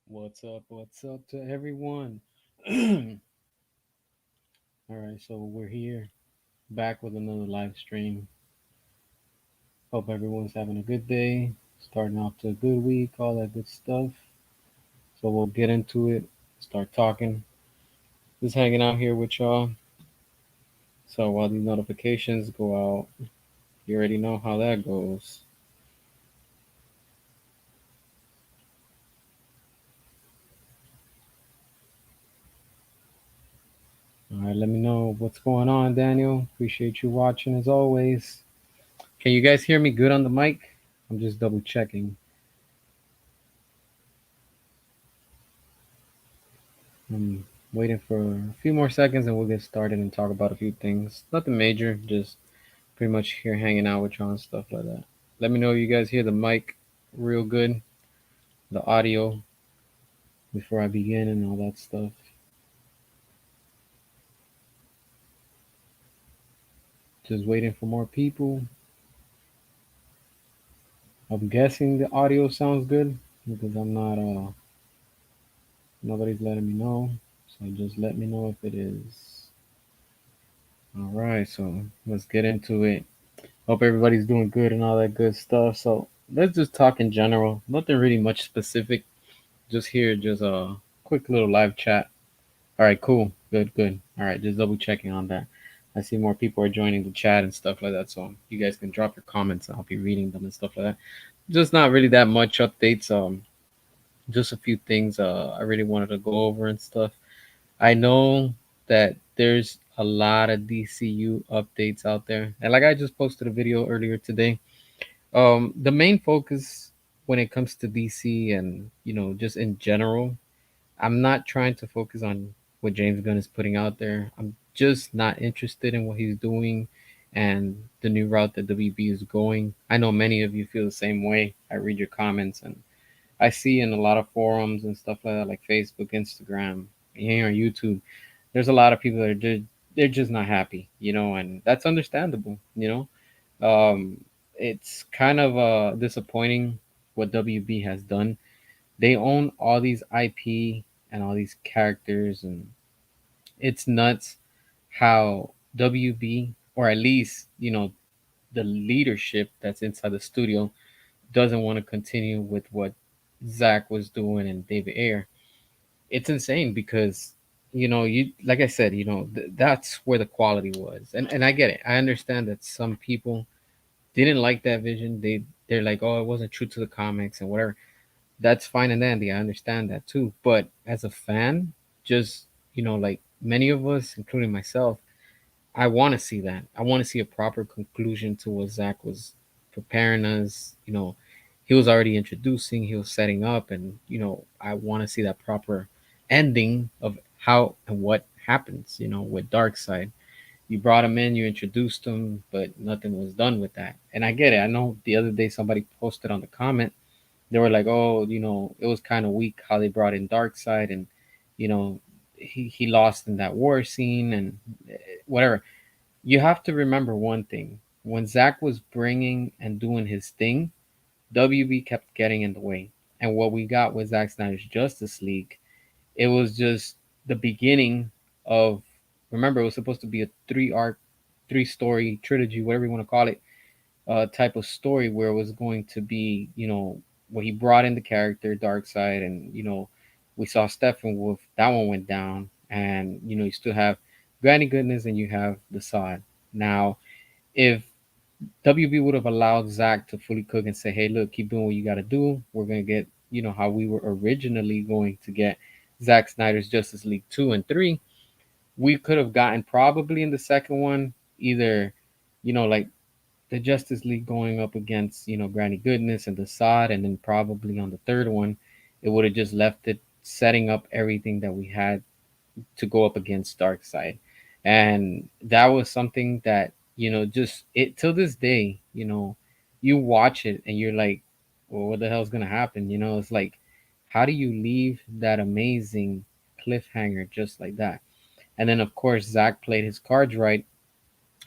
What's up? What's up to everyone? All right, so we're here back with another live stream. Hope everyone's having a good day, starting off to a good week, all that good stuff. So we'll get into it, start talking. Just hanging out here with y'all. So while these notifications go out, you already know how that goes. All right, let me know what's going on, Daniel. Appreciate you watching as always. Can you guys hear me good on the mic? I'm just double checking. I'm waiting for a few more seconds and we'll get started and talk about a few things. Nothing major, just pretty much here hanging out with y'all and stuff like that. Let me know if you guys hear the mic real good, the audio before I begin and all that stuff. Just waiting for more people. I'm guessing the audio sounds good because I'm not nobody's letting me know. So just let me know if it is. All right, so let's get into it. Hope everybody's doing good and all that good stuff. So let's just talk in general. Nothing really much specific. Just here, just a quick little live chat. All right, cool, good, good. All right, just double checking on that. I see more people are joining the chat and stuff like that, so you guys can drop your comments. I'll be reading them and stuff like that. Just not really that much updates. Just a few things. I really wanted to go over and stuff. I know that there's a lot of DCU updates out there, and like I just posted a video earlier today. The main focus when it comes to DC and just in general, I'm not trying to focus on what James Gunn is putting out there. I'm just not interested in what he's doing and the new route that WB is going. I know many of you feel the same way. I read your comments and I see in a lot of forums and stuff like that, like Facebook, Instagram, here on YouTube. There's a lot of people that are they're just not happy, and that's understandable. It's kind of disappointing what WB has done. They own all these IP and all these characters, and it's nuts how WB, or at least the leadership that's inside the studio, doesn't want to continue with what Zach was doing and David Ayer. It's insane because you, like I said, that's where the quality was, and I get it. I understand that some people didn't like that vision. They're like, oh, it wasn't true to the comics and whatever. That's fine and dandy. I understand that too. But as a fan, just like many of us, including myself, I want to see that. I want to see a proper conclusion to what Zach was preparing us. He was already introducing, he was setting up, and I want to see that proper ending of how and what happens. With Darkseid, you brought him in, you introduced him, but nothing was done with that. And I get it. I know the other day somebody posted on the comment, they were like, "Oh, it was kind of weak how they brought in Darkseid, and you know, he lost in that war scene and whatever." You have to remember one thing: when Zach was bringing and doing his thing, WB kept getting in the way, and what we got with Zack Snyder's Justice League, it was just the beginning of. Remember, it was supposed to be a three-arc, three-story trilogy, whatever you want to call it, type of story where it was going to be, where he brought in the character Darkseid, and we saw Steppenwolf. That one went down, and you still have Granny Goodness, and you have the Sod. Now, if WB would have allowed Zach to fully cook and say, "Hey, look, keep doing what you got to do. We're gonna get, how we were originally going to get Zack Snyder's Justice League 2 and 3." We could have gotten probably in the second one either, like the Justice League going up against, Granny Goodness and the Sod, and then probably on the third one, it would have just left it setting up everything that we had to go up against Darkseid. And that was something that, just it till this day, you watch it and you're like, well, what the hell's gonna happen? It's like, how do you leave that amazing cliffhanger just like that? And then of course Zach played his cards right,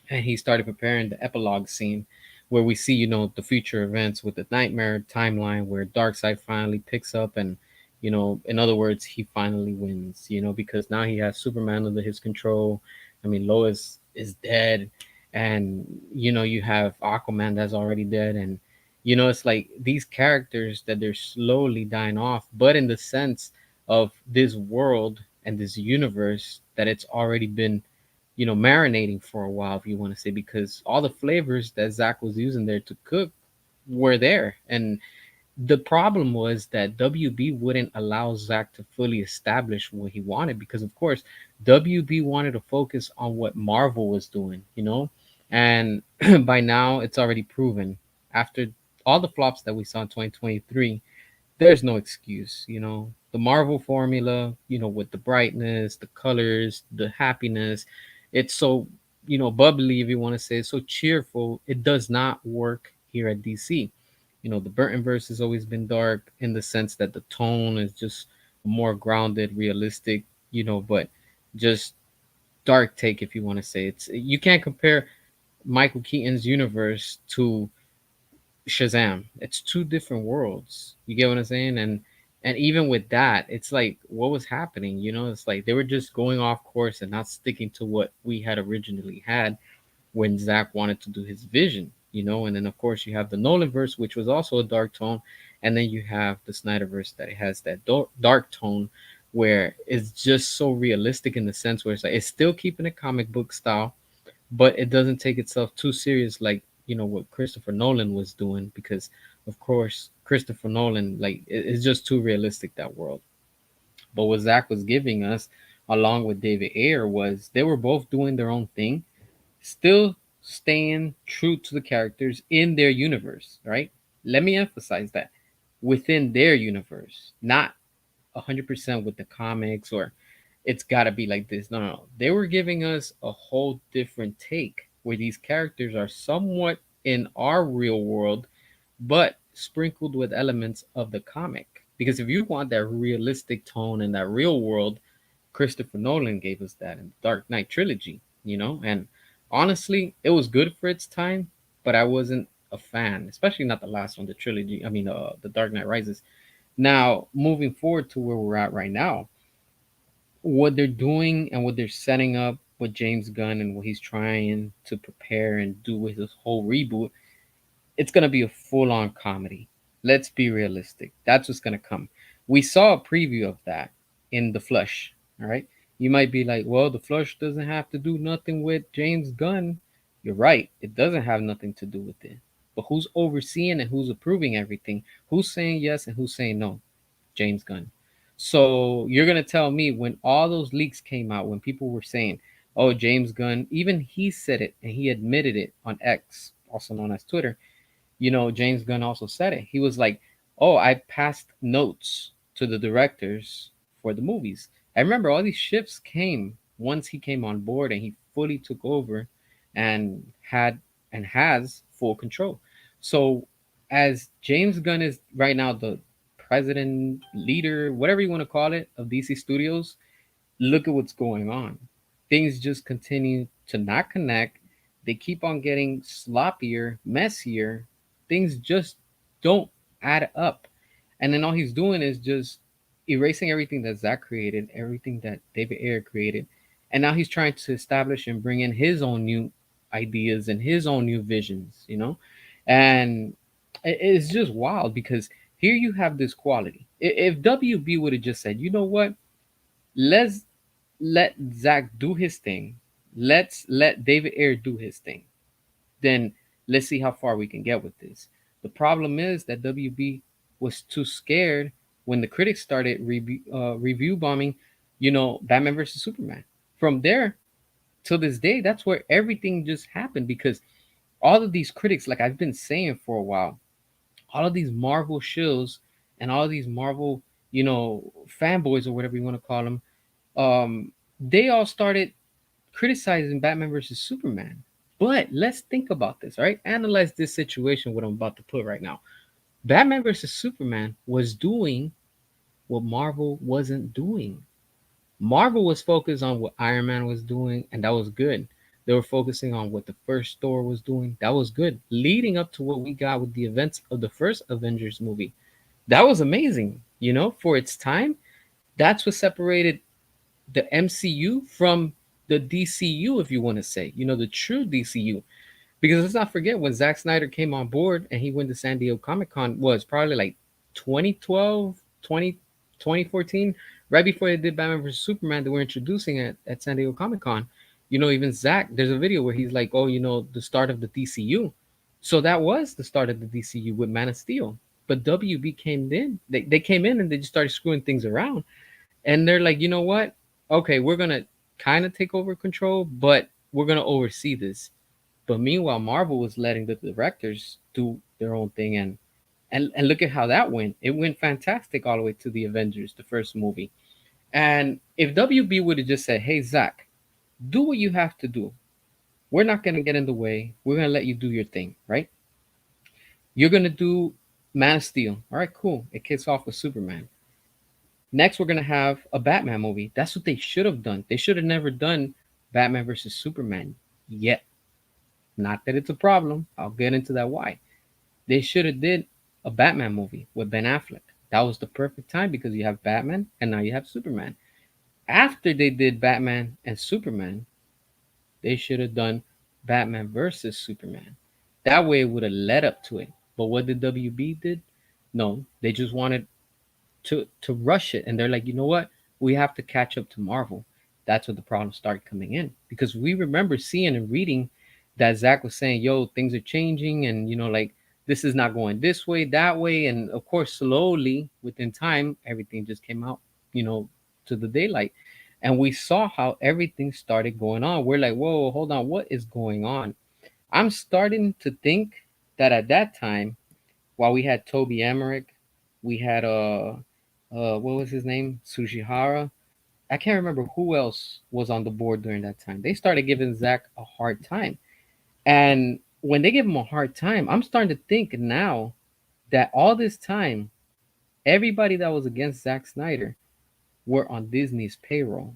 and he started preparing the epilogue scene where we see the future events with the nightmare timeline where Darkseid finally picks up and In other words, he finally wins, because now he has Superman under his control. I mean, Lois is dead, and you have Aquaman that's already dead, and it's like these characters that they're slowly dying off, but in the sense of this world and this universe that it's already been marinating for a while, if you want to say, because all the flavors that Zach was using there to cook were there. And the problem was that WB wouldn't allow Zach to fully establish what he wanted because, of course, WB wanted to focus on what Marvel was doing. And by now, it's already proven after all the flops that we saw in 2023, there's no excuse. The Marvel formula, with the brightness, the colors, the happiness, it's so, bubbly, if you want to say, so cheerful. It does not work here at DC. The Burton verse has always been dark in the sense that the tone is just more grounded, realistic, but just dark take, if you want to say. You can't compare Michael Keaton's universe to Shazam. It's two different worlds. You get what I'm saying? And even with that, it's like what was happening, it's like they were just going off course and not sticking to what we had originally had when Zach wanted to do his vision. And then of course you have the Nolan verse, which was also a dark tone, and then you have the Snyderverse that has that dark tone where it's just so realistic in the sense where it's like it's still keeping a comic book style, but it doesn't take itself too serious like what Christopher Nolan was doing, because of course Christopher Nolan, like, it's just too realistic, that world. But what Zach was giving us along with David Ayer was they were both doing their own thing, still staying true to the characters in their universe, right? Let me emphasize that, within their universe, not 100% with the comics, or it's got to be like this. No, no, no. They were giving us a whole different take where these characters are somewhat in our real world, but sprinkled with elements of the comic. Because if you want that realistic tone and that real world, Christopher Nolan gave us that in the Dark Knight trilogy. And honestly, it was good for its time, but I wasn't a fan, especially not the last one, the trilogy. I mean, the Dark Knight Rises. Now, moving forward to where we're at right now, what they're doing and what they're setting up with James Gunn and what he's trying to prepare and do with this whole reboot, it's gonna be a full on comedy. Let's be realistic. That's what's gonna come. We saw a preview of that in The Flush. All right. You might be like, well, The Flush doesn't have to do nothing with James Gunn. You're right. It doesn't have nothing to do with it. But who's overseeing and who's approving everything? Who's saying yes and who's saying no? James Gunn. So you're gonna tell me when all those leaks came out, when people were saying, "Oh, James Gunn," even he said it and he admitted it on X, also known as Twitter. James Gunn also said it. He was like, "Oh, I passed notes to the directors for the movies." I remember all these shifts came once he came on board and he fully took over and had and has full control. So, as James Gunn is right now the president, leader, whatever you want to call it, of DC Studios, look at what's going on. Things just continue to not connect. They keep on getting sloppier, messier. Things just don't add up. And then all he's doing is just erasing everything that Zach created, everything that David Ayer created. And now he's trying to establish and bring in his own new ideas and his own new visions. And it's just wild because here you have this quality. If WB would have just said, you know what, let's let Zach do his thing. Let's let David Ayer do his thing. Then let's see how far we can get with this. The problem is that WB was too scared when the critics started review bombing, Batman versus Superman. From there till this day, that's where everything just happened because all of these critics, like I've been saying for a while, all of these Marvel shills and all of these Marvel, fanboys or whatever you want to call them, they all started criticizing Batman versus Superman. But let's think about this, all right? Analyze this situation, what I'm about to put right now. Batman versus Superman was doing what Marvel wasn't doing. Marvel was focused on what Iron Man was doing, and that was good. They were focusing on what the first Thor was doing. That was good. Leading up to what we got with the events of the first Avengers movie. That was amazing. for its time. That's what separated the MCU from the DCU, if you want to say, the true DCU. Because let's not forget when Zack Snyder came on board and he went to San Diego Comic Con was probably like 2012, 2014, right before they did Batman vs Superman. They were introducing it at San Diego Comic Con. Even Zack, there's a video where he's like, "Oh, the start of the DCU." So that was the start of the DCU with Man of Steel. But WB came in. They came in and they just started screwing things around. And they're like, you know what? Okay, we're gonna kind of take over control, but we're gonna oversee this. But meanwhile, Marvel was letting the directors do their own thing, and look at how that went. It went fantastic all the way to the Avengers, the first movie. And if WB would have just said, "Hey Zach, do what you have to do. We're not gonna get in the way. We're gonna let you do your thing, right? You're gonna do Man of Steel. All right, cool. It kicks off with Superman. Next, we're gonna have a Batman movie. That's what they should have done. They should have never done Batman versus Superman yet. Not that it's a problem. I'll get into that why. They should have did a Batman movie with Ben Affleck. That was the perfect time because you have Batman and now you have Superman. After they did Batman and Superman, they should have done Batman versus Superman. That way it would have led up to it. But what did WB did? No, they just wanted to rush it, and they're like, you know what? We have to catch up to Marvel. That's when the problems start coming in because we remember seeing and reading that Zach was saying, "Yo, things are changing, and like this is not going this way, that way," and of course, slowly within time, everything just came out, you know, to the daylight, and we saw how everything started going on. We're like, "Whoa, hold on, what is going on?" I'm starting to think that at that time, while we had Toby Emmerich, we had what was his name? Sushihara. I can't remember who else was on the board during that time. They started giving Zach a hard time. And when they give him a hard time, I'm starting to think now that all this time, everybody that was against Zack Snyder were on Disney's payroll.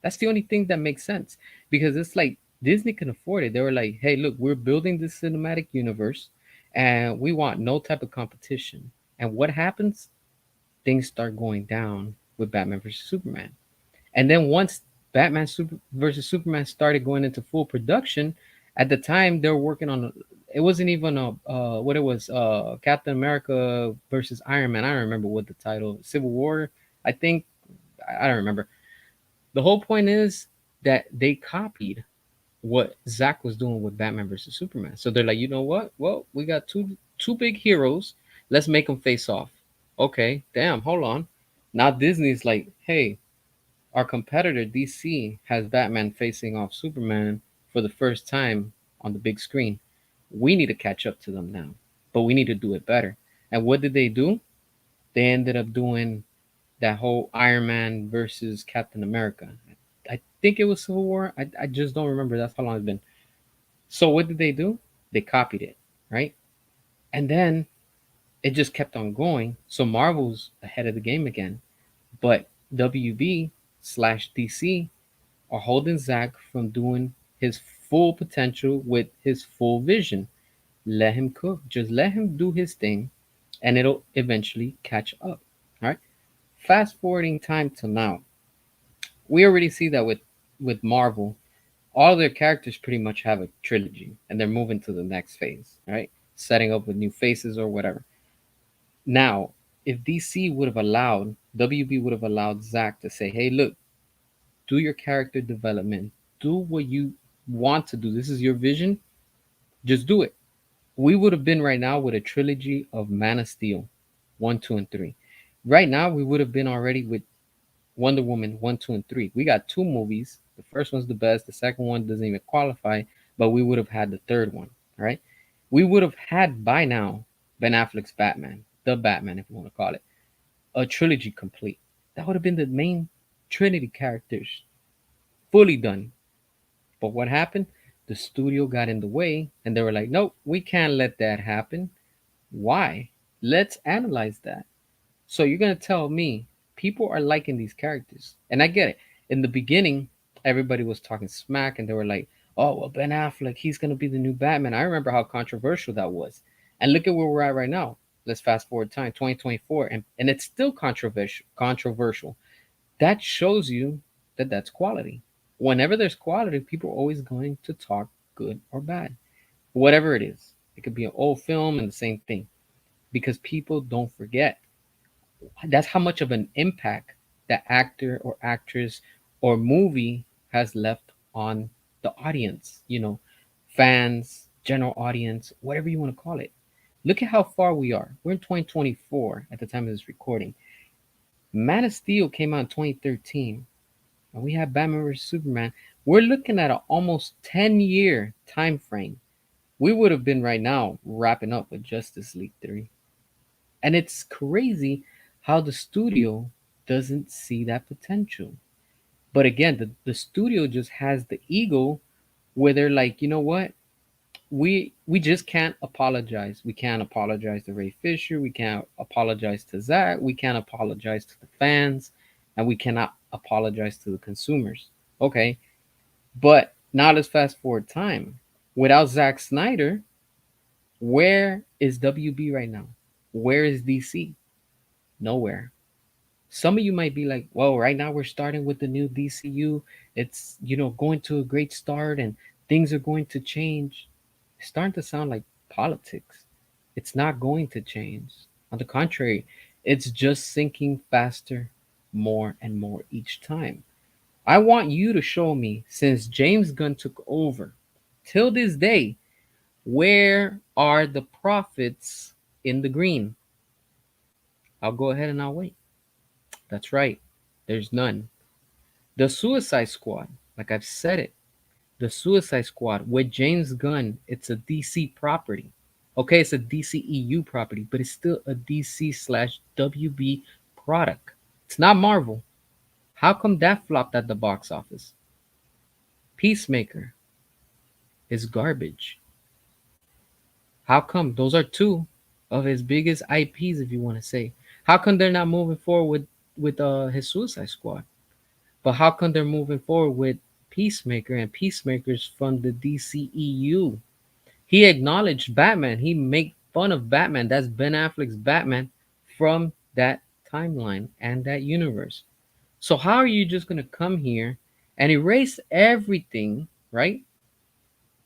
That's the only thing that makes sense because it's like Disney can afford it. They were like, hey, look, we're building this cinematic universe and we want no type of competition. And what happens? Things start going down with Batman versus Superman. And then once versus Superman started going into full production, at the time they were working on it wasn't even a what it was Captain America versus Iron Man. I don't remember what the title Civil War. I think I don't remember. The whole point is that they copied what Zach was doing with Batman versus Superman. So they're like, you know what? Well, we got two big heroes. Let's make them face off. Okay, damn, hold on. Now Disney's like, hey, our competitor DC has Batman facing off Superman for the first time on the big screen. We need to catch up to them now, but we need to do it better. And what did they do? They ended up doing that whole Iron Man versus Captain America. I think it was Civil War. I just don't remember. That's how long it's been. So what did they do? They copied it, right? And then it just kept on going. So Marvel's ahead of the game again. But WB slash DC are holding Zach from doing his full potential with his full vision. Let him cook. Just let him do his thing and it'll eventually catch up. All right. Fast forwarding time to now. We already see that with Marvel, all their characters pretty much have a trilogy and they're moving to the next phase, right? Setting up with new faces or whatever. Now, if DC would have allowed, WB would have allowed Zach to say, hey, look, do your character development, do what you want to do. This is your vision. Just do it. We would have been right now with a trilogy of Man of Steel 1, 2, and 3. Right now, we would have been already with Wonder Woman 1, 2, and 3. We got two movies. The first one's the best. The second one doesn't even qualify, but we would have had the third one, right? We would have had by now Ben Affleck's Batman, the Batman, if you want to call it, a trilogy complete. That would have been the main Trinity characters fully done. But what happened? The studio got in the way and they were like, nope, we can't let that happen. Why? Let's analyze that. So you're going to tell me people are liking these characters. And I get it. In the beginning, everybody was talking smack and they were like, oh, well, Ben Affleck, he's going to be the new Batman. I remember how controversial that was. And look at where we're at right now. Let's fast forward time, 2024, and it's still controversial. That shows you that that's quality. Whenever there's quality, people are always going to talk good or bad, whatever it is. It could be an old film and the same thing, because people don't forget. That's how much of an impact that actor or actress or movie has left on the audience, fans, general audience, whatever you want to call it. Look at how far we are. We're in 2024 at the time of this recording. Man of Steel came out in 2013, and we have Batman vs Superman. We're looking at an almost 10-year time frame. We would have been right now wrapping up with Justice League 3. And it's crazy how the studio doesn't see that potential. But again, the studio just has the ego where they're like, you know what? We just can't apologize. We can't apologize to Ray Fisher. We can't apologize to Zach. We can't apologize to the fans. And we cannot apologize to the consumers. Okay. But now let's fast forward time. Without Zack Snyder, where is WB right now? Where is DC? Nowhere. Some of you might be like, well, right now we're starting with the new DCU. It's, going to a great start and things are going to change. It's starting to sound like politics. It's not going to change. On the contrary, it's just sinking faster, more and more each time. I want you to show me, since James Gunn took over, till this day, where are the profits in the green? I'll go ahead and I'll wait. That's right. There's none. The Suicide Squad, like I've said it, the Suicide Squad with James Gunn, it's a DC property. Okay, it's a DCEU property, but it's still a DC slash WB product. It's not Marvel. How come that flopped at the box office? Peacemaker is garbage. How come? Those are two of his biggest IPs, if you want to say. How come they're not moving forward with his Suicide Squad? But how come they're moving forward with Peacemaker, and Peacemaker's from the DCEU? He acknowledged Batman. He made fun of Batman. That's Ben Affleck's Batman from that timeline and that universe. So how are you just gonna come here and erase everything, right?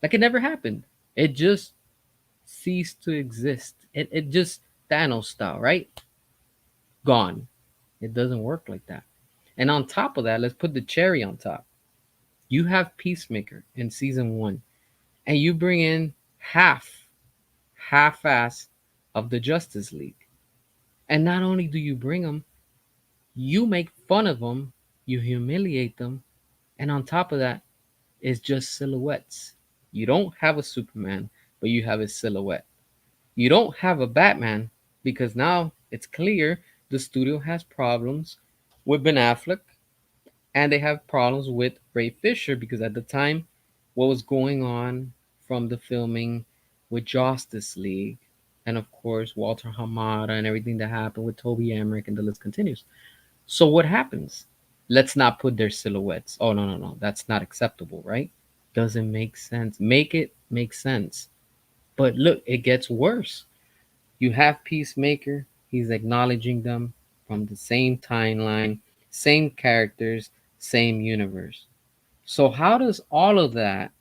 Like it never happened. It just ceased to exist. It just Thanos style, right? Gone. It doesn't work like that. And on top of that, let's put the cherry on top. You have Peacemaker in season one, and you bring in half-ass of the Justice League. And not only do you bring them, you make fun of them, you humiliate them, and on top of that, it's just silhouettes. You don't have a Superman, but you have a silhouette. You don't have a Batman because now it's clear the studio has problems with Ben Affleck, and they have problems with Ray Fisher because at the time, what was going on from the filming with Justice League, and of course Walter Hamada and everything that happened with Toby Emmerich, and the list continues. So what happens? Let's not put their silhouettes. Oh no, no, no, that's not acceptable, right? Doesn't make sense. Make it make sense. But look, it gets worse. You have Peacemaker. He's acknowledging them from the same timeline, same characters, same universe. So how does all of that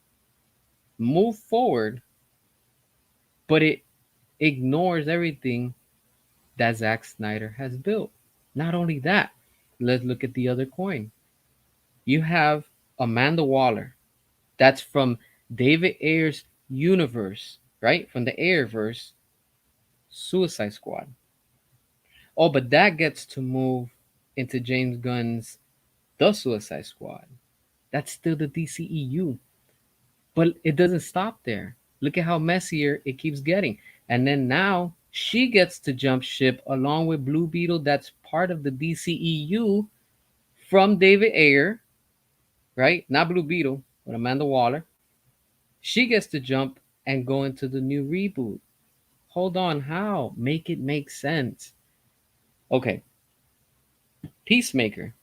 move forward, but it ignores everything that Zack Snyder has built? Not only that, let's look at the other coin. You have Amanda Waller. That's from David Ayer's universe, right? From the Ayerverse, Suicide Squad. Oh, but that gets to move into James Gunn's The Suicide Squad. That's still the DCEU. But it doesn't stop there. Look at how messier it keeps getting. And then now she gets to jump ship along with Blue Beetle, that's part of the DCEU from David Ayer, right? Not Blue Beetle, but Amanda Waller. She gets to jump and go into the new reboot. Hold on, how? Make it make sense. Okay, Peacemaker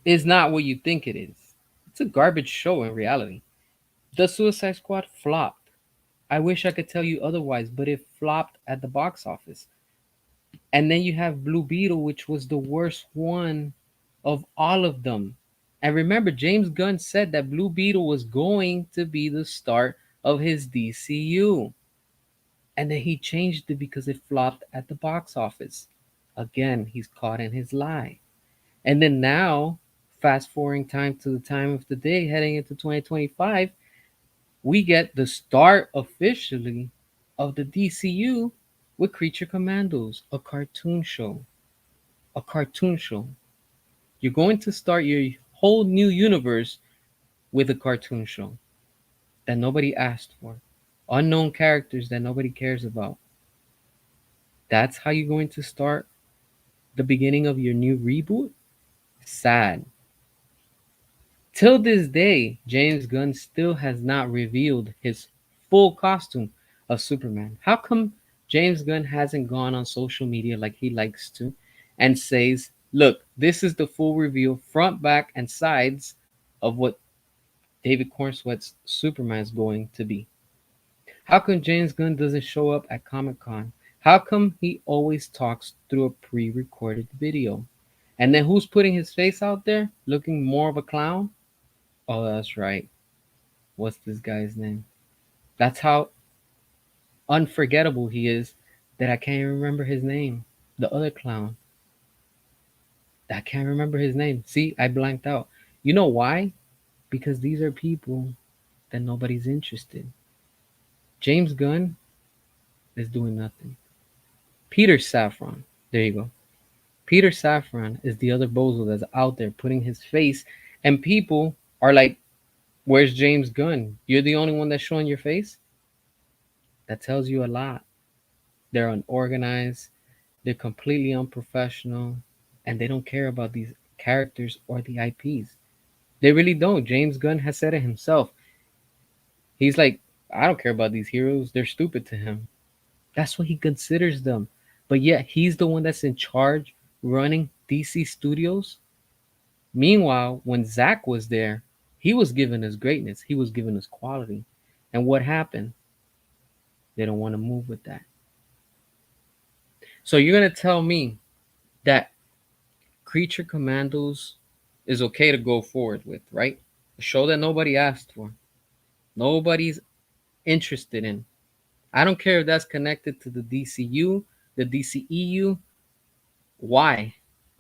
is not what you think it is. It's a garbage show in reality. The Suicide Squad flopped. I wish I could tell you otherwise, but it flopped at the box office. And then you have Blue Beetle, which was the worst one of all of them. And remember, James Gunn said that Blue Beetle was going to be the start of his DCU. And then he changed it because it flopped at the box office. Again, he's caught in his lie. And then now, fast forwarding time to the time of the day, heading into 2025, we get the start officially of the DCU with Creature Commandos, a cartoon show. A cartoon show. You're going to start your whole new universe with a cartoon show that nobody asked for. Unknown characters that nobody cares about. That's how you're going to start the beginning of your new reboot? Sad. Till this day, James Gunn still has not revealed his full costume of Superman. How come James Gunn hasn't gone on social media like he likes to and says, look, this is the full reveal, front, back, and sides of what David Cornsweet's Superman is going to be? How come James Gunn doesn't show up at Comic Con? How come he always talks through a pre recorded video? And then who's putting his face out there looking more of a clown? Oh, that's right. What's this guy's name? That's how unforgettable he is that I can't even remember his name. The other clown. I can't remember his name. See, I blanked out. You know why? Because these are people that nobody's interested. James Gunn is doing nothing. Peter Safran. There you go. Peter Safran is the other bozo that's out there putting his face, and people are like, where's James Gunn? You're the only one that's showing your face? That tells you a lot. They're unorganized, they're completely unprofessional, and they don't care about these characters or the IPs. They really don't. James Gunn has said it himself. He's like, I don't care about these heroes. They're stupid to him. That's what he considers them. But yet, he's the one that's in charge running DC Studios. Meanwhile, when Zach was there, he was giving us greatness, he was giving us quality. And what happened? They don't want to move with that. So you're going to tell me that Creature Commandos is okay to go forward with, right? A show that nobody asked for, nobody's interested in. I don't care if that's connected to the DCU, the DCEU. Why?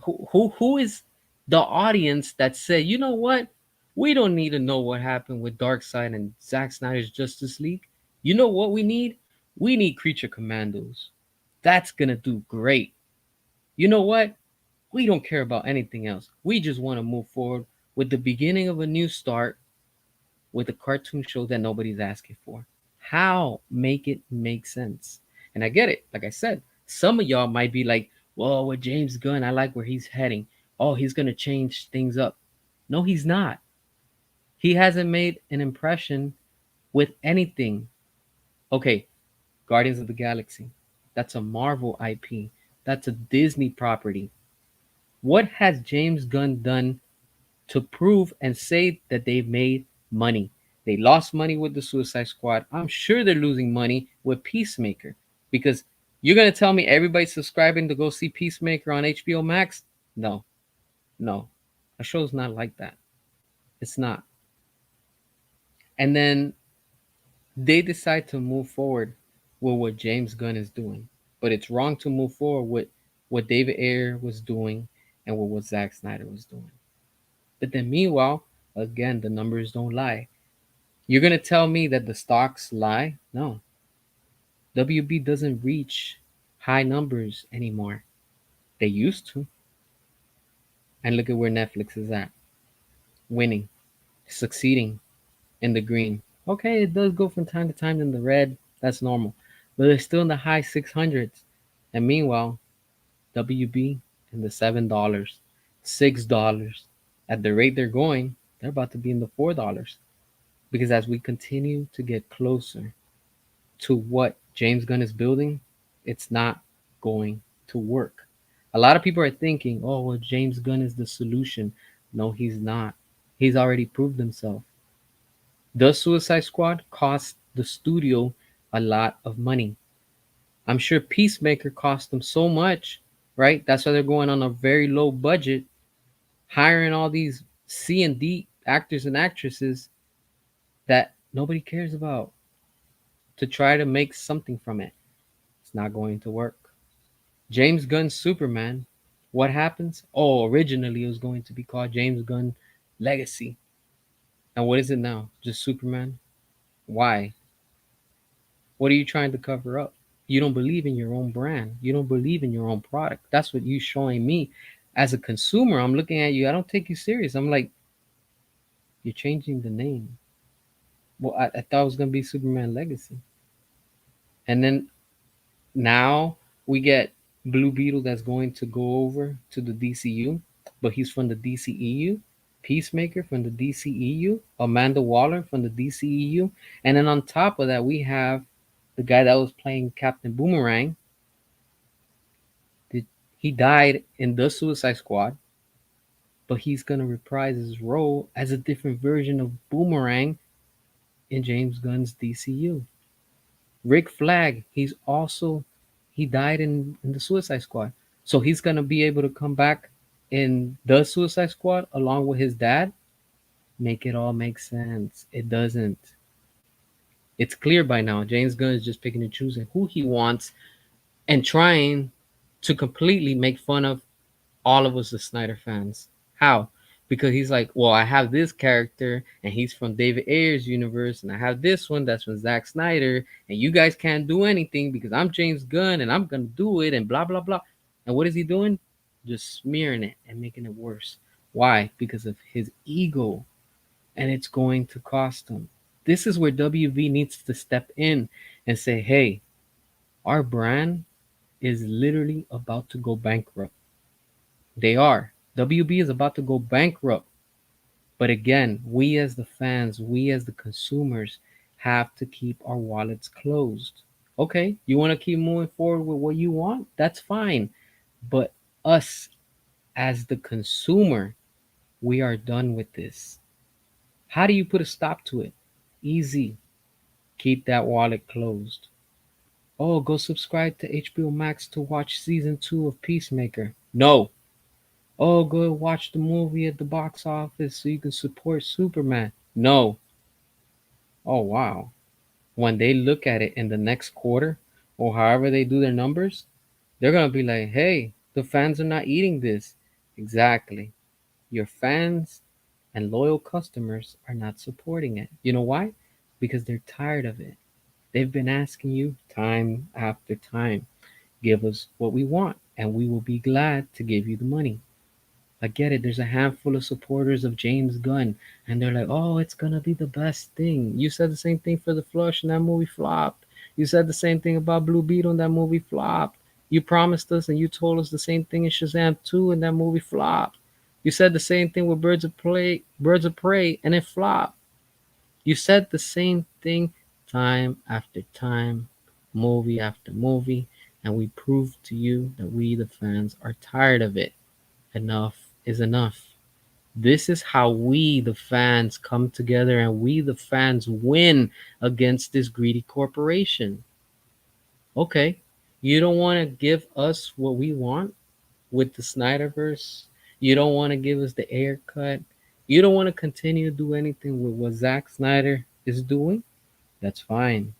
Who is the audience that said, you know what? We don't need to know what happened with Darkseid and Zack Snyder's Justice League. You know what we need? We need Creature Commandos. That's gonna do great. You know what? We don't care about anything else. We just want to move forward with the beginning of a new start with a cartoon show that nobody's asking for. How make it make sense? And I get it. Like I said, some of y'all might be like, well, with James Gunn, I like where he's heading. Oh, he's going to change things up. No, he's not. He hasn't made an impression with anything. Okay, Guardians of the Galaxy. That's a Marvel IP. That's a Disney property. What has James Gunn done to prove and say that they've made money? They lost money with the Suicide Squad. I'm sure they're losing money with Peacemaker, because you're going to tell me everybody's subscribing to go see Peacemaker on HBO Max? No, no. A show's not like that. It's not. And then they decide to move forward with what James Gunn is doing. But it's wrong to move forward with what David Ayer was doing and with what Zack Snyder was doing. But then meanwhile, again, the numbers don't lie. You're going to tell me that the stocks lie? No. WB doesn't reach high numbers anymore. They used to. And look at where Netflix is at. Winning, succeeding in the green. Okay, it does go from time to time in the red. That's normal. But it's still in the high 600s. And meanwhile, WB in the $7, $6. At the rate they're going, they're about to be in the $4. Because as we continue to get closer to what James Gunn is building, it's not going to work. A lot of people are thinking, oh, well, James Gunn is the solution. No, he's not. He's already proved himself. The Suicide Squad cost the studio a lot of money. I'm sure Peacemaker cost them so much, right? That's why they're going on a very low budget, hiring all these C and D actors and actresses that nobody cares about to try to make something from it. It's not going to work. James Gunn's Superman, what happens? Oh, originally it was going to be called James Gunn Legacy. And what is it now? Just Superman? Why? What are you trying to cover up? You don't believe in your own brand. You don't believe in your own product. That's what you're showing me. As a consumer, I'm looking at you. I don't take you serious. I'm like, you're changing the name. Well, I thought it was going to be Superman Legacy. And then now we get Blue Beetle that's going to go over to the DCU, but he's from the DCEU. Peacemaker from the DCEU. Amanda Waller from the DCEU. And then on top of that, we have the guy that was playing Captain Boomerang. He died in the Suicide Squad, but he's going to reprise his role as a different version of Boomerang in James Gunn's DCU. Rick Flag, he died in the Suicide Squad. So he's gonna be able to come back in the Suicide Squad along with his dad. Make it all make sense. It doesn't. It's clear by now. James Gunn is just picking and choosing who he wants and trying to completely make fun of all of us the Snyder fans. How? Because he's like, well, I have this character and he's from David Ayer's universe, and I have this one that's from Zack Snyder, and you guys can't do anything because I'm James Gunn and I'm gonna do it, and blah blah blah. And what is he doing? Just smearing it and making it worse. Why? Because of his ego, and it's going to cost him. This is where WB needs to step in and say, hey, our brand is literally about to go bankrupt. They are. WB is about to go bankrupt. But again, we as the fans, we as the consumers have to keep our wallets closed. Okay, you want to keep moving forward with what you want? That's fine. But us as the consumer, we are done with this. How do you put a stop to it? Easy. Keep that wallet closed. Oh, go subscribe to HBO Max to watch season 2 of Peacemaker. No. Oh, go watch the movie at the box office so you can support Superman. No. Oh, wow. When they look at it in the next quarter or however they do their numbers, they're going to be like, hey, the fans are not eating this. Exactly. Your fans and loyal customers are not supporting it. You know why? Because they're tired of it. They've been asking you time after time, give us what we want, and we will be glad to give you the money. I get it. There's a handful of supporters of James Gunn, and they're like, "Oh, it's gonna be the best thing." You said the same thing for The Flush, and that movie flopped. You said the same thing about Blue Beetle, and that movie flopped. You promised us, and you told us the same thing in Shazam 2, and that movie flopped. You said the same thing with Birds of Prey, and it flopped. You said the same thing time after time, movie after movie, and we proved to you that we, the fans, are tired of it. Enough is enough. This is how we, the fans, come together and we, the fans, win against this greedy corporation. Okay, you don't want to give us what we want with the Snyderverse. You don't want to give us the air cut. You don't want to continue to do anything with what Zack Snyder is doing. That's fine.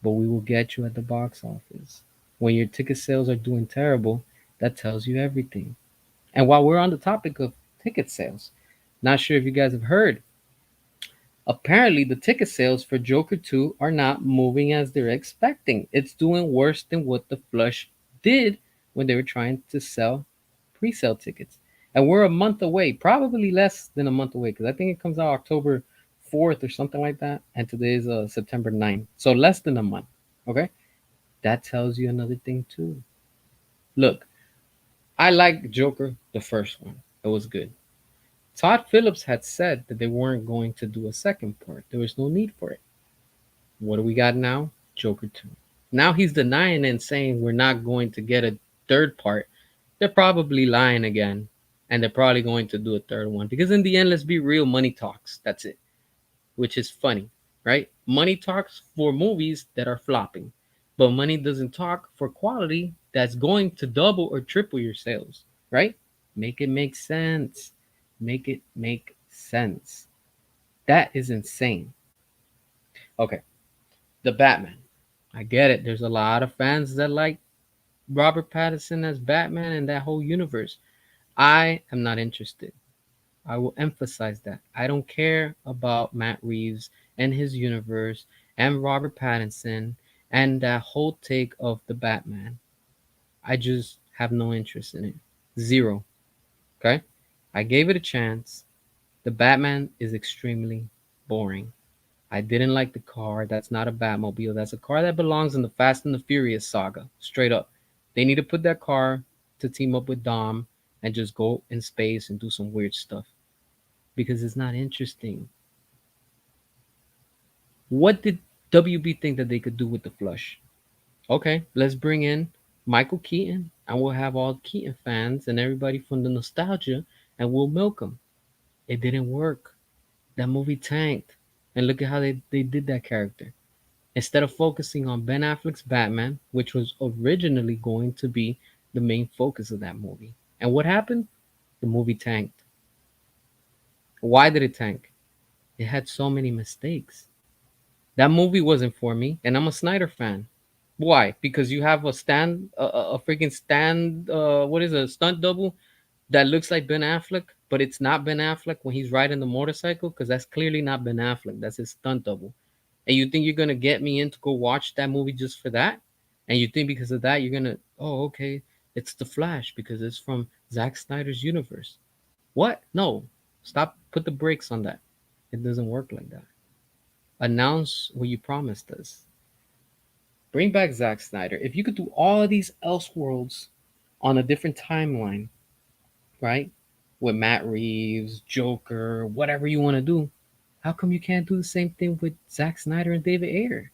But we will get you at the box office. When your ticket sales are doing terrible, that tells you everything. And while we're on the topic of ticket sales, not sure if you guys have heard, apparently the ticket sales for Joker 2 are not moving as they're expecting. It's doing worse than what the Flush did when they were trying to sell pre sale tickets. And we're a month away, probably less than a month away, because I think it comes out October 4th or something like that. And today is September 9th. So less than a month. Okay. That tells you another thing too. Look, I like Joker, the first one. It was good. Todd Phillips had said that they weren't going to do a second part. There was no need for it. What do we got now? Joker 2. Now he's denying and saying we're not going to get a third part. They're probably lying again. And they're probably going to do a third one. Because in the end, let's be real, money talks. That's it. Which is funny. right? Money talks for movies that are flopping, but money doesn't talk for quality that's going to double or triple your sales, right? Make it make sense. Make it make sense. That is insane. Okay, the Batman. I get it. There's a lot of fans that like Robert Pattinson as Batman and that whole universe. I am not interested. I will emphasize that. I don't care about Matt Reeves and his universe and Robert Pattinson and that whole take of the Batman. I just have no interest in it. Zero. Okay? I gave it a chance. The Batman is extremely boring. I didn't like the car. That's not a Batmobile. That's a car that belongs in the Fast and the Furious saga. Straight up. They need to put that car to team up with Dom and just go in space and do some weird stuff because it's not interesting. What did WB think that they could do with the flush? Okay, let's bring in Michael Keaton and we'll have all Keaton fans and everybody from the nostalgia and we'll milk them. It didn't work. That movie tanked. And look at how they did that character. Instead of focusing on Ben Affleck's Batman, which was originally going to be the main focus of that movie. And what happened? The movie tanked. Why did it tank? It had so many mistakes. That movie wasn't for me, and I'm a Snyder fan. Why? Because you have a freaking stand, what is it, a stunt double that looks like Ben Affleck, but it's not Ben Affleck when he's riding the motorcycle, because that's clearly not Ben Affleck. That's his stunt double. And you think you're gonna get me in to go watch that movie just for that? And you think because of that you're gonna, oh, okay, it's the Flash because it's from Zack Snyder's universe. What? No. Stop, put the brakes on that. It doesn't work like that. Announce what you promised us. Bring back Zack Snyder. If you could do all of these Elseworlds on a different timeline, right? With Matt Reeves, Joker, whatever you want to do, how come you can't do the same thing with Zack Snyder and David Ayer?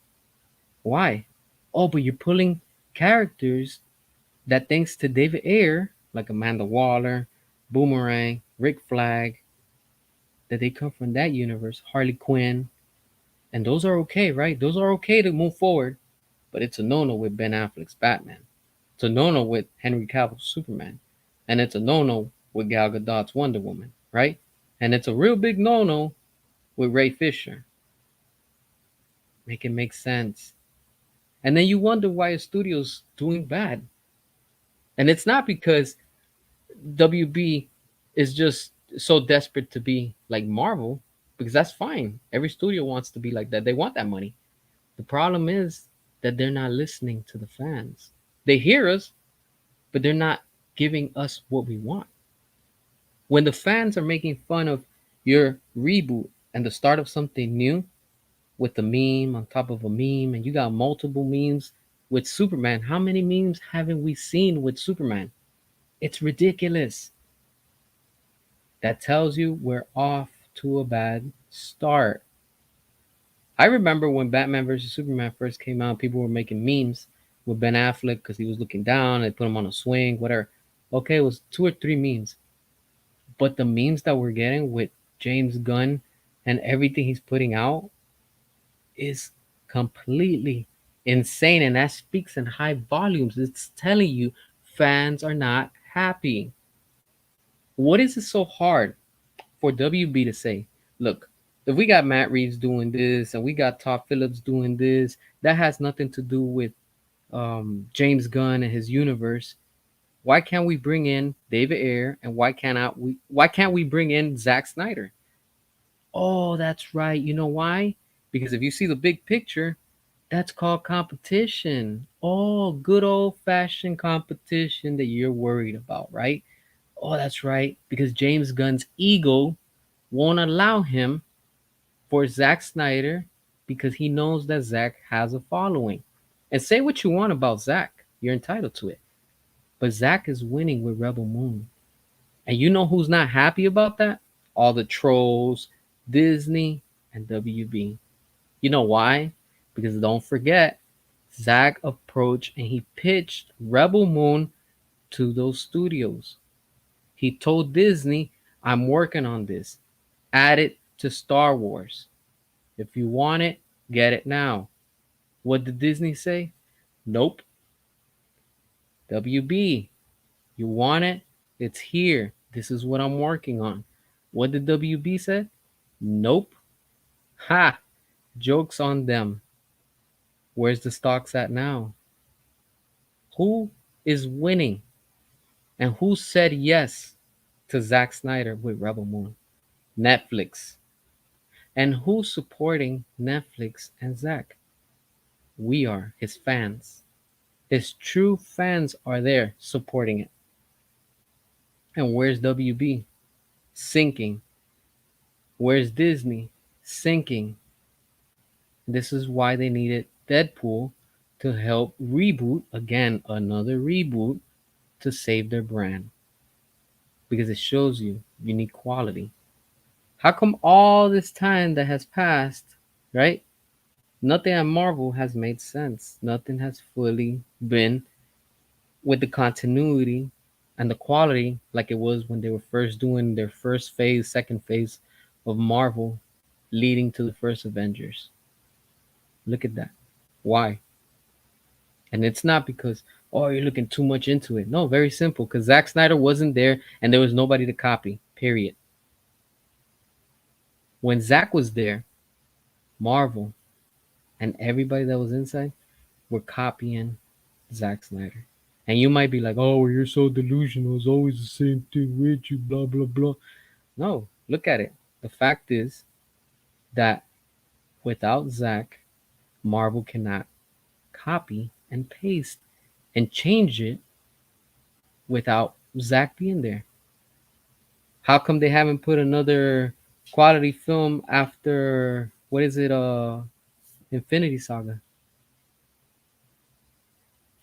Why? Oh, but you're pulling characters that, thanks to David Ayer, like Amanda Waller, Boomerang, Rick Flag, that they come from that universe, Harley Quinn, and those are okay, right? Those are okay to move forward, but it's a no-no with Ben Affleck's Batman. It's a no-no with Henry Cavill's Superman, and it's a no-no with Gal Gadot's Wonder Woman, right? And it's a real big no-no with Ray Fisher. Make it make sense. And then you wonder why a studio's doing bad. And it's not because WB is just so desperate to be like Marvel, because that's fine. Every studio wants to be like that. They want that money. The problem is that they're not listening to the fans. They hear us, but they're not giving us what we want. When the fans are making fun of your reboot and the start of something new with a meme on top of a meme, and you got multiple memes with Superman, how many memes haven't we seen with Superman? It's ridiculous. That tells you we're off to a bad start. I remember when Batman versus Superman first came out, people were making memes with Ben Affleck because he was looking down, they put him on a swing, whatever. Okay, it was two or three memes. But the memes that we're getting with James Gunn and everything he's putting out is completely insane. And that speaks in high volumes. It's telling you fans are not happy. What is it so hard for WB to say, look, if we got Matt Reeves doing this and we got Todd Phillips doing this, that has nothing to do with James Gunn and his universe. Why can't we bring in David Ayer and why can't we bring in Zack Snyder? Oh, that's right. You know why? Because if you see the big picture, that's called competition. Oh, good old fashioned competition that you're worried about, right? Oh, that's right. Because James Gunn's ego won't allow him for Zack Snyder because he knows that Zack has a following. And say what you want about Zack, you're entitled to it. But Zack is winning with Rebel Moon. And you know who's not happy about that? All the trolls, Disney, and WB. You know why? Because don't forget, Zack approached and he pitched Rebel Moon to those studios. He told Disney, I'm working on this. Add it to Star Wars. If you want it, Get it now. What did Disney say? Nope. WB, you want it? It's here. This is what I'm working on. What did WB say? Nope. Ha! Joke's on them. Where's the stocks at now? Who is winning? And who said yes to Zack Snyder with Rebel Moon? Netflix. And who's supporting Netflix and Zack? We are, his fans. His true fans are there supporting it. And where's WB? Sinking. Where's Disney? Sinking. This is why they needed Deadpool to help reboot, again, another reboot, to save their brand. Because it shows you need quality. How come all this time that has passed, right? Nothing at Marvel has made sense. Nothing has fully been with the continuity and the quality like it was when they were first doing their first phase, second phase of Marvel, leading to the first Avengers. Look at that. Why? And it's not because, oh, you're looking too much into it. No, very simple. Because Zack Snyder wasn't there and there was nobody to copy, period. When Zack was there, Marvel and everybody that was inside were copying Zack Snyder. And you might be like, oh, well, you're so delusional. It's always the same thing with you, blah, blah, blah. No, look at it. The fact is that without Zack, Marvel cannot copy and paste and change it without Zack being there. How come they haven't put another quality film after, what is it, Infinity Saga?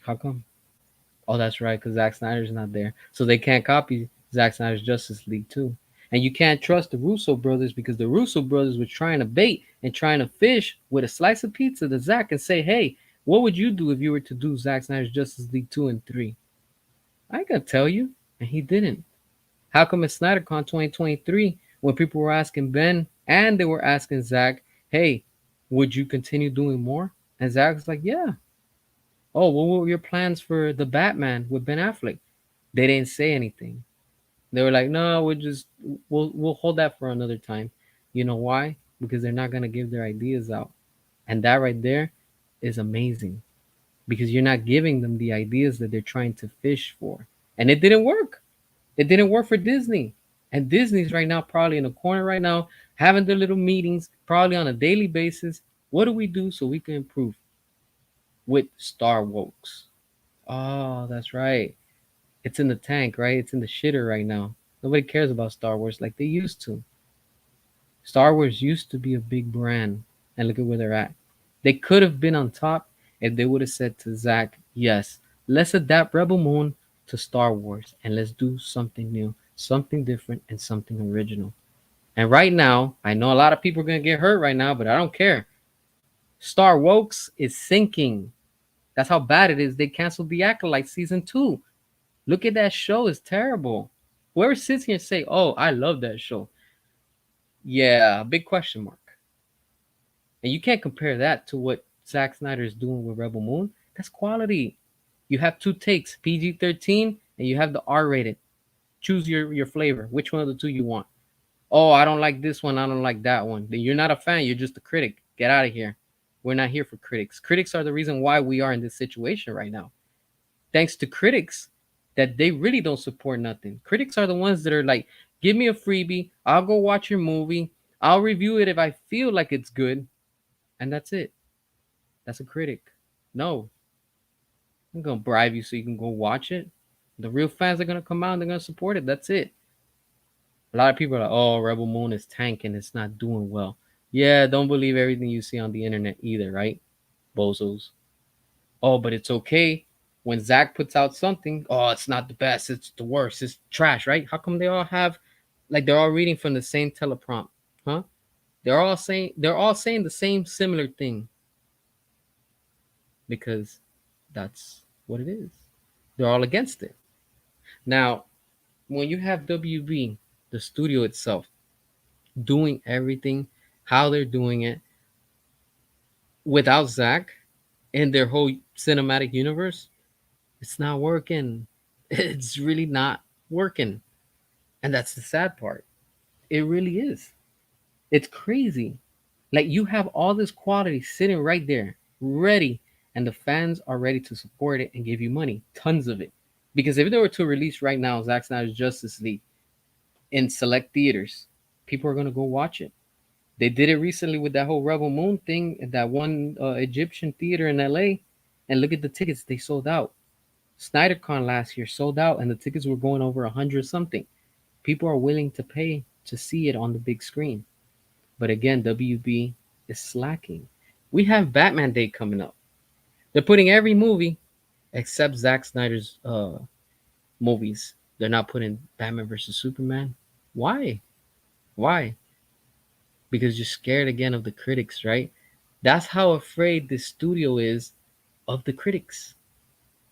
How come? Oh, that's right, because Zack Snyder's not there. So they can't copy Zack Snyder's Justice League too. And you can't trust the Russo brothers because the Russo brothers were trying to bait and trying to fish with a slice of pizza to Zack and say, hey, what would you do if you were to do Zack Snyder's Justice League 2 and 3? I can tell you. And he didn't. How come at SnyderCon 2023, when people were asking Ben and they were asking Zack, hey, would you continue doing more? And Zack's like, yeah. Oh, what were your plans for the Batman with Ben Affleck? They didn't say anything. They were like, no, we'll hold that for another time. You know why? Because they're not gonna give their ideas out. And that right there is amazing. Because you're not giving them the ideas that they're trying to fish for. And it didn't work. It didn't work for Disney. And Disney's right now probably in a corner right now, having their little meetings, probably on a daily basis. What do we do so we can improve with Star Wars? Oh, that's right. It's in the tank, right? It's in the shitter right now. Nobody cares about Star Wars like they used to. Star Wars used to be a big brand, and look at where they're at. They could have been on top if they would have said to Zach, yes, let's adapt Rebel Moon to Star Wars and let's do something new, something different, and something original. And right now, I know a lot of people are going to get hurt right now, but I don't care. Star Wokes is sinking. That's how bad it is. They canceled The Acolyte season 2. Look at that show. It's terrible. Whoever sits here and say, oh, I love that show. Yeah, big question mark. And you can't compare that to what Zack Snyder is doing with Rebel Moon. That's quality. You have two takes, PG-13 and you have the R-rated. Choose your flavor. Which one of the two you want? Oh, I don't like this one. I don't like that one. Then you're not a fan. You're just a critic. Get out of here. We're not here for critics. Critics are the reason why we are in this situation right now. Thanks to critics that they really don't support nothing. Critics are the ones that are like, give me a freebie. I'll go watch your movie. I'll review it if I feel like it's good. And that's it. That's a critic. No, I'm gonna bribe you so you can go watch it. The real fans are gonna come out and they're gonna support it. That's it. A lot of people are like, oh, Rebel Moon is tanking, it's not doing well. Yeah, don't believe everything you see on the internet either, right? Bozos. Oh, but it's okay. When Zach puts out something, oh, it's not the best, it's the worst, it's trash, right? How come they all have like they're all reading from the same teleprompt? Huh? They're all saying the same similar thing because that's what it is. They're all against it. Now, when you have WB, the studio itself, doing everything, how they're doing it, without Zach and their whole cinematic universe, it's not working. It's really not working. And that's the sad part. It really is. It's crazy. Like you have all this quality sitting right there, ready, and the fans are ready to support it and give you money, tons of it. Because if they were to release right now Zack Snyder's Justice League in select theaters, people are gonna go watch it. They did it recently with that whole Rebel Moon thing at that one Egyptian theater in LA, and look at the tickets they sold out. SnyderCon last year sold out, and the tickets were going over 100 something. People are willing to pay to see it on the big screen. But again, WB is slacking. We have Batman Day coming up. They're putting every movie except Zack Snyder's movies. They're not putting Batman versus Superman. Why? Why? Because you're scared again of the critics, right? That's how afraid this studio is of the critics.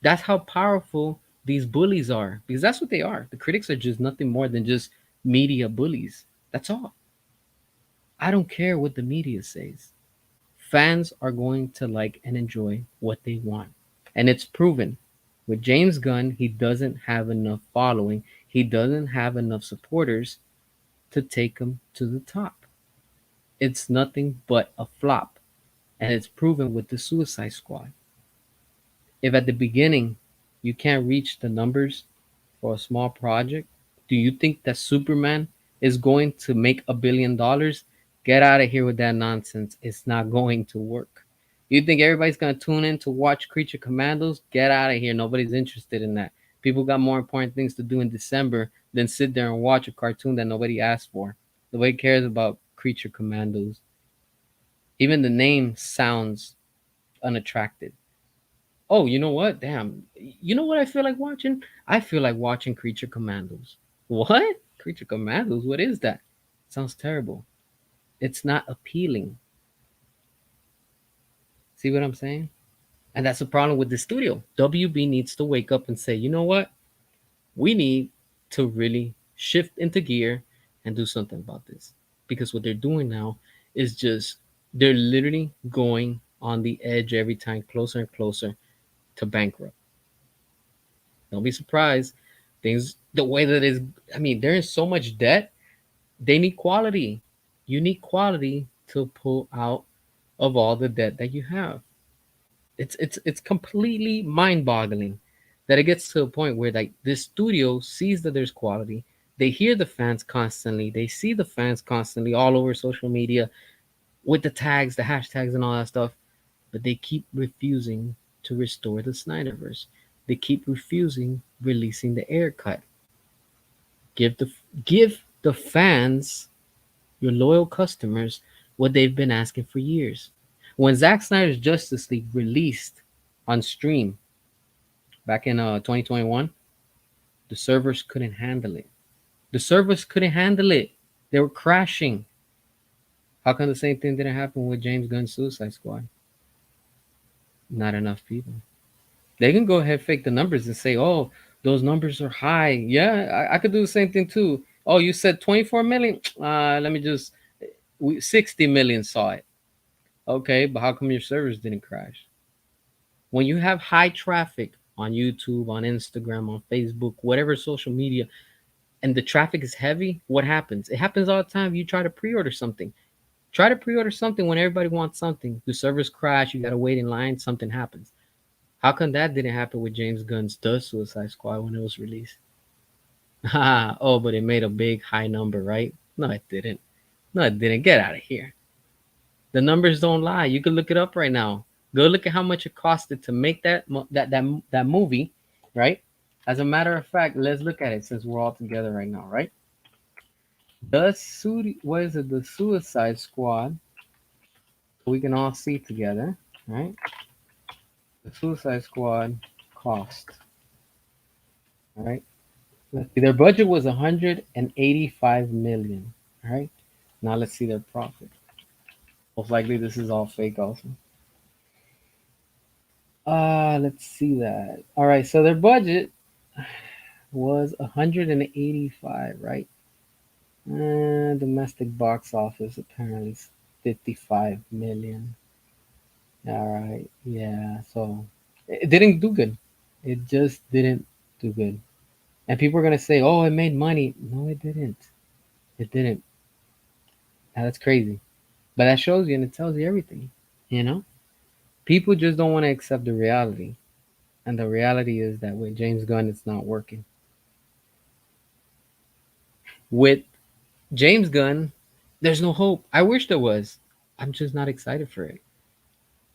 That's how powerful these bullies are. Because that's what they are. The critics are just nothing more than just media bullies. That's all. I don't care what the media says. Fans are going to like and enjoy what they want. And it's proven. With James Gunn, he doesn't have enough following, he doesn't have enough supporters to take him to the top. It's nothing but a flop. And it's proven with the Suicide Squad. If at the beginning you can't reach the numbers for a small project, do you think that Superman is going to make $1 billion? Get out of here with that nonsense. It's not going to work. You think everybody's going to tune in to watch Creature Commandos? Get out of here. Nobody's interested in that. People got more important things to do in December than sit there and watch a cartoon that nobody asked for. Nobody cares about Creature Commandos. Even the name sounds unattractive. Oh, you know what? Damn. You know what I feel like watching? I feel like watching Creature Commandos. What? Creature Commandos? What is that? Sounds terrible. It's not appealing. See what I'm saying? And that's the problem with the studio. WB needs to wake up and say, you know what? We need to really shift into gear and do something about this. Because what they're doing now is just, they're literally going on the edge every time, closer and closer to bankrupt. Don't be surprised. Things the way that is, I mean, they're in so much debt. They need quality. You need quality to pull out of all the debt that you have. It's completely mind-boggling that it gets to a point where like this studio sees that there's quality. They hear the fans constantly. They see the fans constantly all over social media with the tags, the hashtags, and all that stuff. But they keep refusing to restore the Snyderverse. They keep refusing releasing the air cut. Give the give the fans, your loyal customers, what they've been asking for years. When Zack Snyder's Justice League released on stream back in 2021, the servers couldn't handle it. The servers couldn't handle it. They were crashing. How come the same thing didn't happen with James Gunn's Suicide Squad? Not enough people. They can go ahead fake the numbers and say, "Oh, those numbers are high." Yeah, I could do the same thing too. Oh, you said 24 million. Let me just 60 million saw it. Okay, but how come your servers didn't crash? When you have high traffic on YouTube, on Instagram, on Facebook, whatever social media, and the traffic is heavy, what happens? It happens all the time. You try to pre-order something. Try to pre-order something when everybody wants something. The servers crash. You gotta wait in line. Something happens. How come that didn't happen with James Gunn's The Suicide Squad when it was released? Oh, but it made a big high number, right? No, it didn't. No, it didn't. Get out of here. The numbers don't lie. You can look it up right now. Go look at how much it costed to make that movie, right? As a matter of fact, let's look at it since we're all together right now, right? What is it? The Suicide Squad. We can all see together, right? The Suicide Squad cost, all right? Let's see. Their budget was 185 million. All right. Now let's see their profit. Most likely this is all fake also. Let's see that. All right, so their budget was 185, right? Domestic box office apparently is 55 million. All right. Yeah. So it didn't do good. It just didn't do good. And people are gonna say, "Oh, it made money." No, it didn't. It didn't. Now, that's crazy. But that shows you and it tells you everything. You know, people just don't want to accept the reality, and the reality is that with James Gunn, it's not working. With James Gunn, there's no hope. I wish there was. I'm just not excited for it.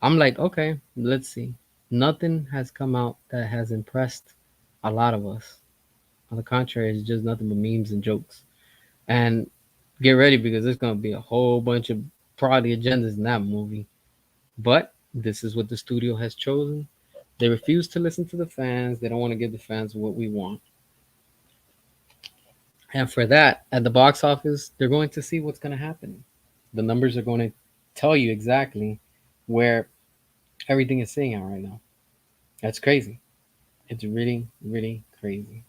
I'm like, okay, let's see. Nothing has come out that has impressed a lot of us. On the contrary, it's just nothing but memes and jokes. And get ready because there's gonna be a whole bunch of probably agendas in that movie. But this is what the studio has chosen. They refuse to listen to the fans. They don't want to give the fans what we want. And for that, at the box office, they're going to see what's going to happen. The numbers are going to tell you exactly where everything is sitting at right now. That's crazy. It's really, really crazy.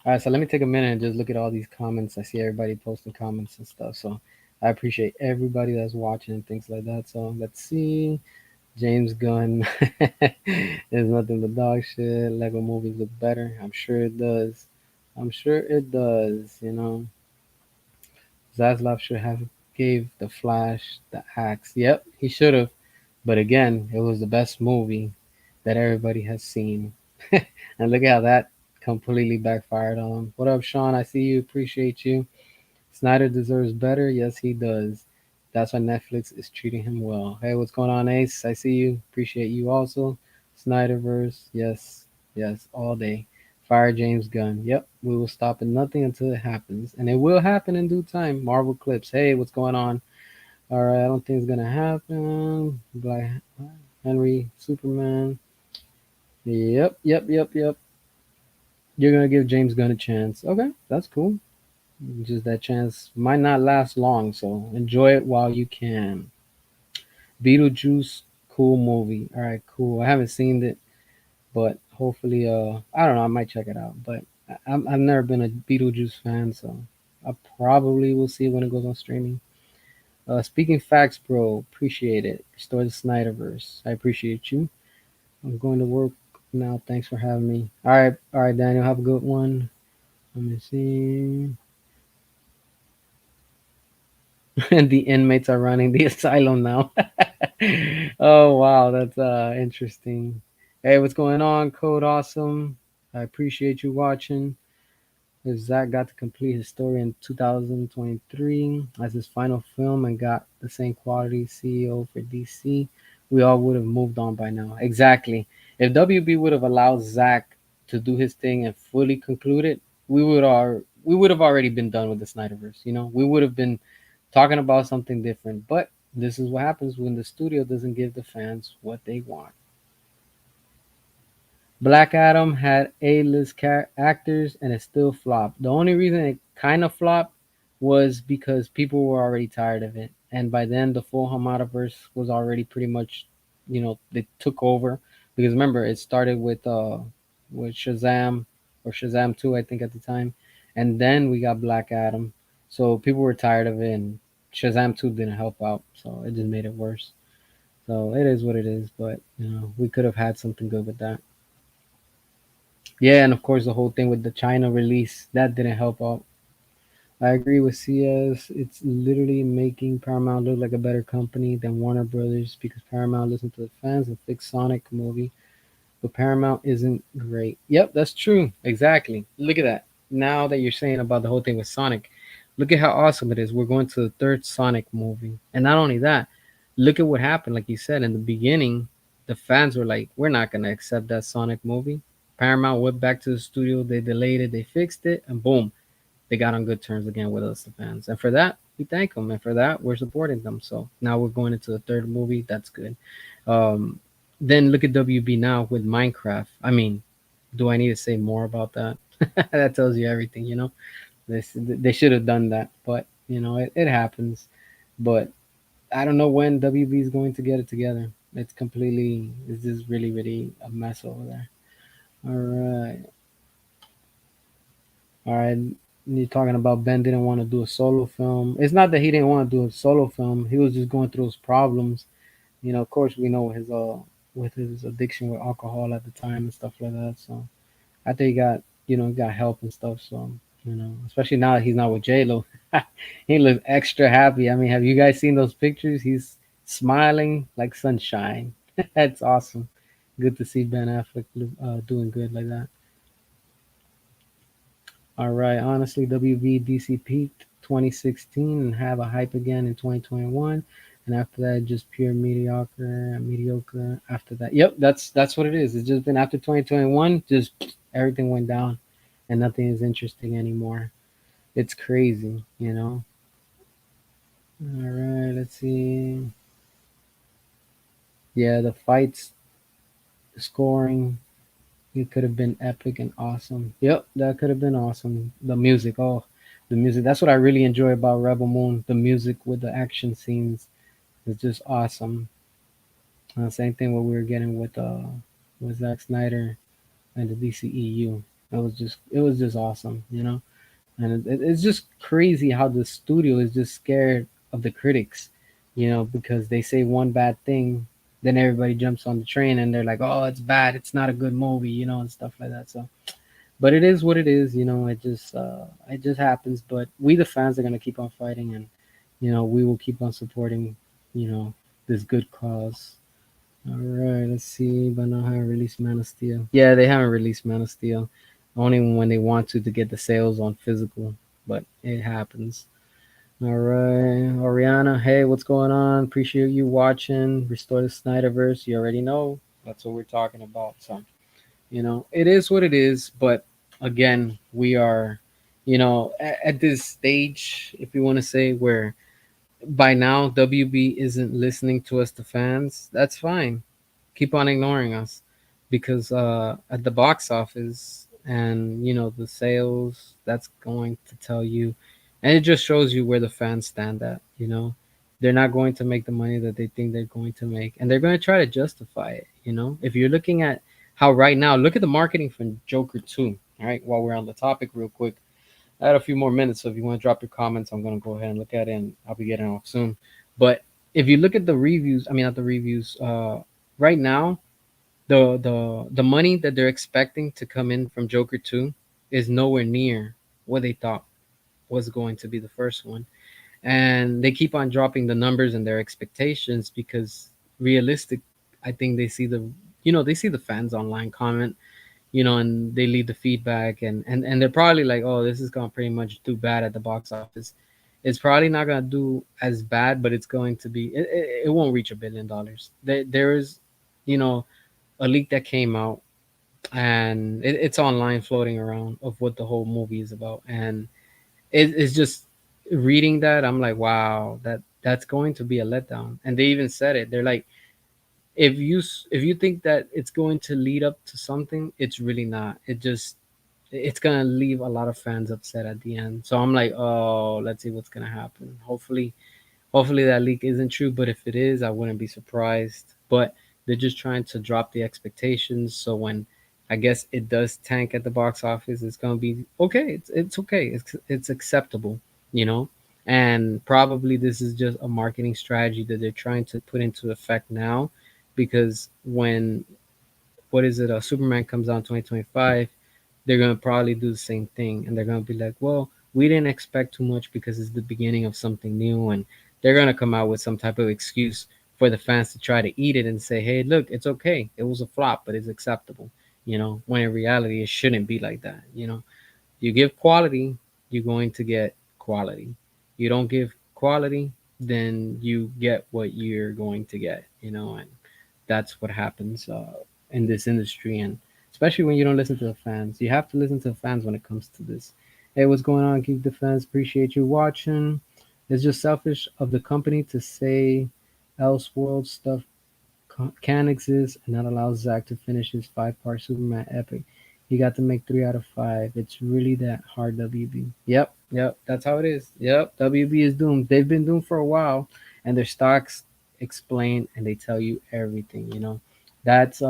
All right, so let me take a minute and just look at all these comments. I see everybody posting comments and stuff. So I appreciate everybody that's watching and things like that. So let's see. James Gunn is nothing but dog shit. Lego movies look better. I'm sure it does. I'm sure it does. Zaslav should have gave the Flash the axe. Yep, he should have. But again, it was the best movie that everybody has seen. And look at how that completely backfired on him. What up, Sean? I see you. Appreciate you. Snyder deserves better. Yes, he does. That's why Netflix is treating him well. Hey, what's going on, Ace? I see you. Appreciate you also. Snyderverse. Yes, yes, all day. Fire James Gunn. Yep, we will stop at nothing until it happens. And it will happen in due time. Marvel Clips. Hey, what's going on? All right, I don't think it's going to happen. Black Henry, Superman. Yep, yep, yep, yep. You're going to give James Gunn a chance. Okay, that's cool. Just that chance might not last long, so enjoy it while you can. Beetlejuice, cool movie. All right, cool. I haven't seen it, but hopefully, I don't know. I might check it out. But I've never been a Beetlejuice fan, so I probably will see it when it goes on streaming. Speaking facts, bro. Appreciate it. Restore the Snyderverse. I appreciate you. I'm going to work now. Thanks for having me. All right, Daniel. Have a good one. Let me see. And the inmates are running the asylum now. Oh wow, that's interesting. Hey, what's going on, Code Awesome? I appreciate you watching. Zach got to complete his story in 2023 as his final film and got the same quality CEO for DC. We all would have moved on by now. Exactly. If WB would have allowed Zach to do his thing and fully conclude it, we would have already been done with the Snyderverse. We would have been talking about something different. But this is what happens when the studio doesn't give the fans what they want. Black Adam had A-list actors and it still flopped. The only reason it kind of flopped was because people were already tired of it, and by then the full Hamadaverse was already pretty much, they took over. Because remember, it started with Shazam or Shazam 2, I think at the time, and then we got Black Adam. So people were tired of it, and Shazam 2 didn't help out, so it just made it worse. So it is what it is, but we could have had something good with that. Yeah, and of course the whole thing with the China release that didn't help out. I agree with CS. It's literally making Paramount look like a better company than Warner Brothers because Paramount listened to the fans and fixed Sonic movie, but Paramount isn't great. Yep, that's true. Exactly. Look at that. Now that you're saying about the whole thing with Sonic, look at how awesome it is. We're going to the third Sonic movie, and not only that, look at what happened. Like you said in the beginning, the fans were like, "We're not gonna accept that Sonic movie." Paramount went back to the studio. They delayed it. They fixed it, and boom, they got on good terms again with us, the fans. And for that, we thank them. And for that, we're supporting them. So now we're going into the third movie. That's good. Um, then look at WB now with Minecraft. I mean, do I need to say more about that? That tells you everything, they should have done that, but it happens. But I don't know when WB is going to get it together. It's just really, really a mess over there. All right. All right, you're talking about Ben didn't want to do a solo film. It's not that he didn't want to do a solo film. He was just going through his problems, Of course, we know his with his addiction with alcohol at the time and stuff like that. So after he got got help and stuff. So especially now that he's not with J Lo, he looks extra happy. I mean, have you guys seen those pictures? He's smiling like sunshine. That's awesome. Good to see Ben Affleck doing good like that. All right, honestly, WBDC peaked 2016 and have a hype again in 2021, and after that, just pure mediocre. After that, yep, that's what it is. It's just been after 2021, just everything went down, and nothing is interesting anymore. It's crazy. All right, let's see. Yeah, the fights, the scoring, it could have been epic and awesome. Yep, that could have been awesome. The music, oh, the music. That's what I really enjoy about Rebel Moon. The music with the action scenes is just awesome. Same thing what we were getting with Zack Snyder and the DCEU. It was just awesome. And it's just crazy how the studio is just scared of the critics, because they say one bad thing, then everybody jumps on the train and they're like, oh, it's bad, it's not a good movie, and stuff like that. So, but it is what it is. It just happens. But we, the fans, are gonna keep on fighting, and we will keep on supporting, you know, this good cause. All right, let's see. But now haven't released Man of Steel. Yeah, they haven't released Man of Steel. Only when they want to get the sales on physical, but it happens. All right, Oriana. Hey, what's going on? Appreciate you watching. Restore the Snyderverse. You already know that's what we're talking about. So it is what it is. But again, we are, at this stage, if you want to say, where by now WB isn't listening to us, the fans. That's fine. Keep on ignoring us, because at the box office and the sales, that's going to tell you, and it just shows you where the fans stand at. They're not going to make the money that they think they're going to make, and they're going to try to justify it. If you're looking at how right now, look at the marketing for Joker 2. All right, while we're on the topic, real quick, I had a few more minutes, so if you want to drop your comments, I'm gonna go ahead and look at it, and I'll be getting off soon. But if you look at the reviews, I mean not the reviews. Right now, the money that they're expecting to come in from Joker 2 is nowhere near what they thought was going to be the first one, and they keep on dropping the numbers and their expectations because realistic. I think they see the fans online comment, and they leave the feedback, and they're probably like, oh, this is gonna pretty much do bad at the box office. It's probably not gonna do as bad, but it's going to be. It won't reach $1 billion. There is, you know, a leak that came out, and it's online floating around of what the whole movie is about, and it's just reading that, I'm like, wow, that's going to be a letdown. And they even said it. They're like, if you think that it's going to lead up to something, it's really not. It's gonna leave a lot of fans upset at the end. So I'm like, oh, let's see what's gonna happen. Hopefully that leak isn't true, but if it is, I wouldn't be surprised. But they're just trying to drop the expectations, so when I guess it does tank at the box office, it's gonna be okay. It's okay. It's acceptable, you know. And probably this is just a marketing strategy that they're trying to put into effect now, because when what is it? Superman comes out in 2025, they're gonna probably do the same thing, and they're gonna be like, well, we didn't expect too much because it's the beginning of something new, and they're gonna come out with some type of excuse for the fans to try to eat it and say, hey, look, it's okay, it was a flop, but it's acceptable. When in reality it shouldn't be like that. You give quality, you're going to get quality. You don't give quality, then you get what you're going to get. And that's what happens in this industry, and especially when you don't listen to the fans. You have to listen to the fans when it comes to this. Hey, what's going on, Geek Defense? Appreciate you watching. It's just selfish of the company to say Elseworld stuff can exist and not allow Zack to finish his five-part Superman epic. He got to make 3 out of 5. It's really that hard, WB. Yep, that's how it is. Yep, WB is doomed. They've been doomed for a while, and their stocks explain and they tell you everything. That's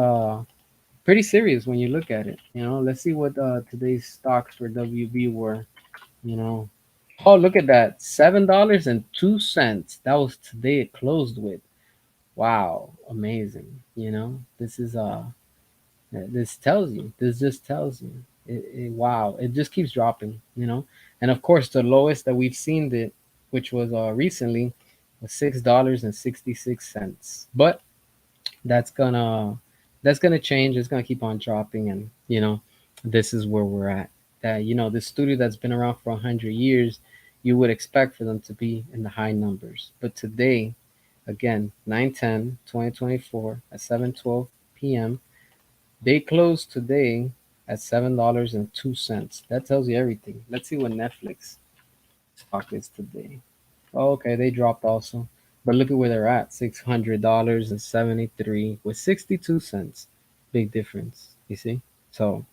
pretty serious when you look at it. Let's see what today's stocks for WB were. You know, oh, look at that, $7.02. That was today it closed with. Wow, amazing. This is this tells you. This just tells you. Wow, it just keeps dropping. And of course, the lowest that we've seen it, which was recently, was $6.66. But that's gonna that's gonna change. It's gonna keep on dropping, and this is where we're at. That this studio that's been around for 100 years, you would expect for them to be in the high numbers. But today, again, 9/10/2024 at 7:12 p.m. They closed today at $7.02. That tells you everything. Let's see what Netflix stock is today. Oh, okay, they dropped also. But look at where they're at, $600.73 with 62 cents. Big difference, you see? So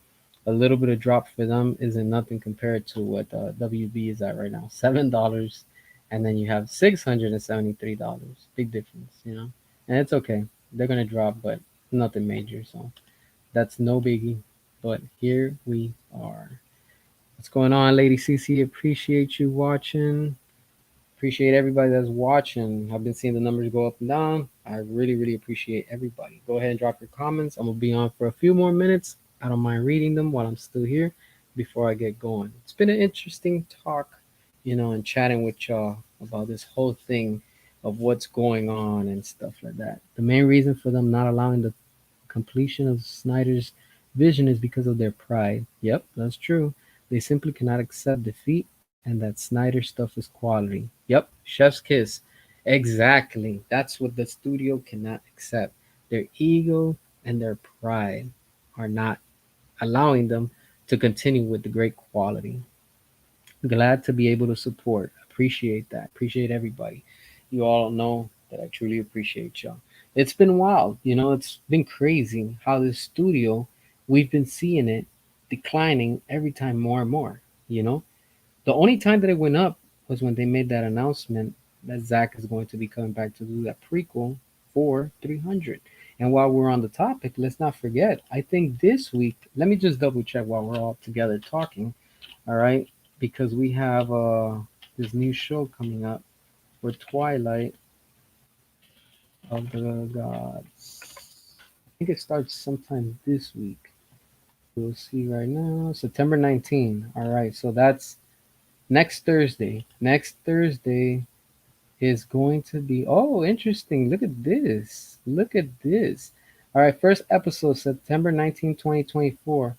a little bit of drop for them isn't nothing compared to what WB is at right now. $7, and then you have $673. Big difference. And it's okay. They're gonna drop, but nothing major. So that's no biggie. But here we are. What's going on, Lady CC? Appreciate you watching. Appreciate everybody that's watching. I've been seeing the numbers go up and down. I really, really appreciate everybody. Go ahead and drop your comments. I'm gonna be on for a few more minutes. I don't mind reading them while I'm still here before I get going. It's been an interesting talk, and chatting with y'all about this whole thing of what's going on and stuff like that. The main reason for them not allowing the completion of Snyder's vision is because of their pride. Yep, that's true. They simply cannot accept defeat and that Snyder stuff is quality. Yep, chef's kiss. Exactly. That's what the studio cannot accept. Their ego and their pride are not allowing them to continue with the great quality. Glad to be able to support. Appreciate that. Appreciate everybody. You all know that I truly appreciate y'all. It's been wild. It's been crazy how this studio, we've been seeing it declining every time more and more. You know, the only time that it went up was when they made that announcement that Zach is going to be coming back to do that prequel for 300. And while we're on the topic, let's not forget, I think this week, let me just double check while we're all together talking, all right? Because we have this new show coming up for Twilight of the Gods. I think it starts sometime this week. We'll see right now. September 19. All right, so that's next Thursday. Next Thursday is going to be, oh, interesting. Look at this. Look at this. All right, first episode, September 19, 2024.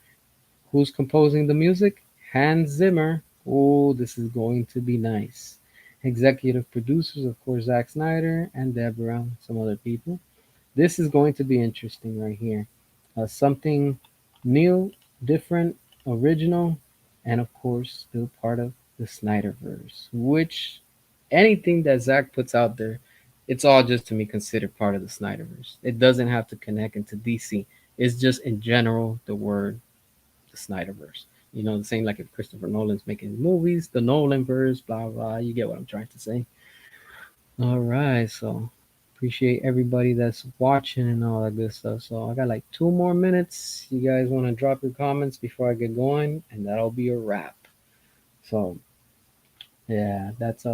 Who's composing the music? Hans Zimmer. Oh, this is going to be nice. Executive producers, of course, Zack Snyder and Deborah, some other people. This is going to be interesting right here. Something new, different, original, and of course, still part of the Snyderverse, which anything that Zack puts out there, it's all just to me considered part of the Snyderverse. It doesn't have to connect into DC. It's just in general the word the Snyderverse. The same like if Christopher Nolan's making movies, the Nolanverse, blah blah. You get what I'm trying to say. All right, so appreciate everybody that's watching and all that good stuff. So I got like 2 more minutes. You guys want to drop your comments before I get going, and that'll be a wrap. So yeah, that's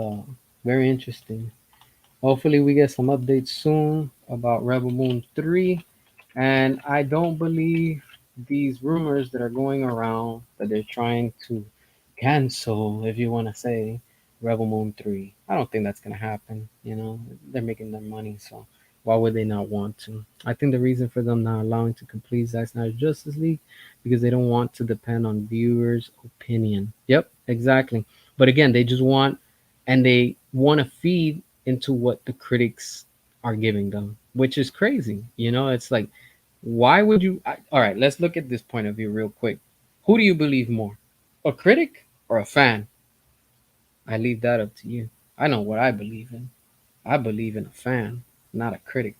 very interesting. Hopefully we get some updates soon about Rebel Moon 3. And I don't believe these rumors that are going around that they're trying to cancel, if you want to say, Rebel Moon 3. I don't think that's going to happen. They're making their money, so why would they not want to? I think the reason for them not allowing to complete Zack Snyder's Justice League because they don't want to depend on viewers' opinion. Yep, exactly. But again, they just want and they want to feed into what the critics are giving them, which is crazy. It's like, why would you? All right, let's look at this point of view real quick. Who do you believe more, a critic or a fan? I leave that up to you. I know what I believe in. I believe in a fan, not a critic,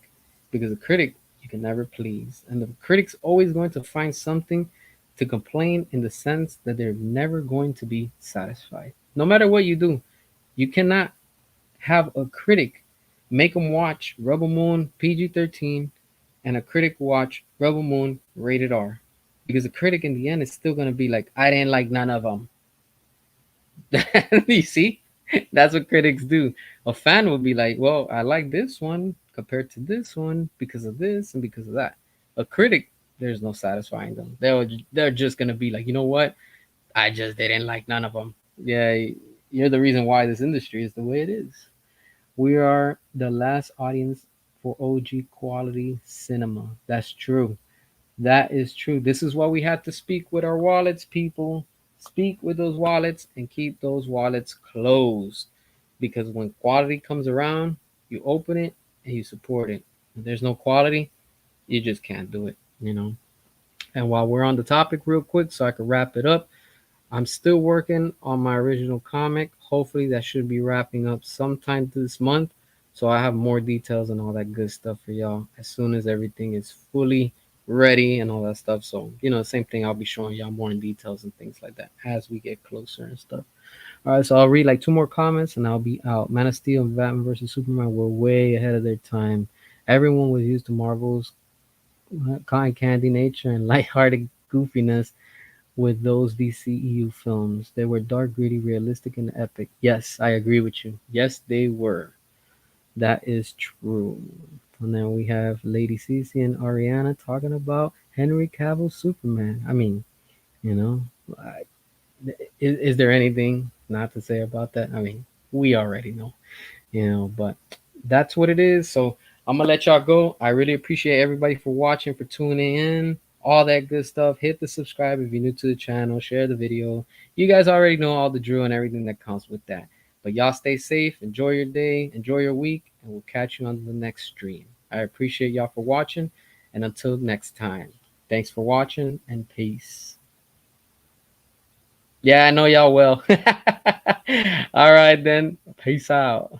because a critic you can never please, and the critic's always going to find something to complain in the sense that they're never going to be satisfied. No matter what you do, you cannot have a critic make them watch Rebel Moon PG-13 and a critic watch Rebel Moon rated R. Because the critic in the end is still going to be like, I didn't like none of them. You see? That's what critics do. A fan will be like, well, I like this one compared to this one because of this and because of that. A critic, there's no satisfying them. They're just gonna be like, you know what? I just didn't like none of them. Yeah, you're the reason why this industry is the way it is. We are the last audience for OG quality cinema. That's true. That is true. This is why we had to speak with our wallets, people. Speak with those wallets and keep those wallets closed. Because when quality comes around, you open it and you support it. If there's no quality, you just can't do it, you know. And while we're on the topic, real quick, so I can wrap it up, I'm still working on my original comic. Hopefully, that should be wrapping up sometime this month. So I have more details and all that good stuff for y'all as soon as everything is fully ready and all that stuff. So, same thing. I'll be showing y'all more in details and things like that as we get closer and stuff. All right, so I'll read like two more comments and I'll be out. Man of Steel and Batman versus Superman were way ahead of their time. Everyone was used to Marvel's cotton candy nature and lighthearted goofiness with those DCEU films. They were dark, gritty, realistic, and epic. Yes, I agree with you. Yes, they were. That is true. And then we have Lady Cece and Ariana talking about Henry Cavill's Superman. I mean, you know, I- is there anything not to say about that? I mean, we already know, but that's what it is. So I'm gonna let y'all go. I really appreciate everybody for watching, for tuning in, all that good stuff. Hit the subscribe if you're new to the channel, share the video. You guys already know all the drill and everything that comes with that. But y'all stay safe, enjoy your day, enjoy your week, and we'll catch you on the next stream. I appreciate y'all for watching, and until next time, thanks for watching and peace. Yeah, I know y'all will. All right then, peace out.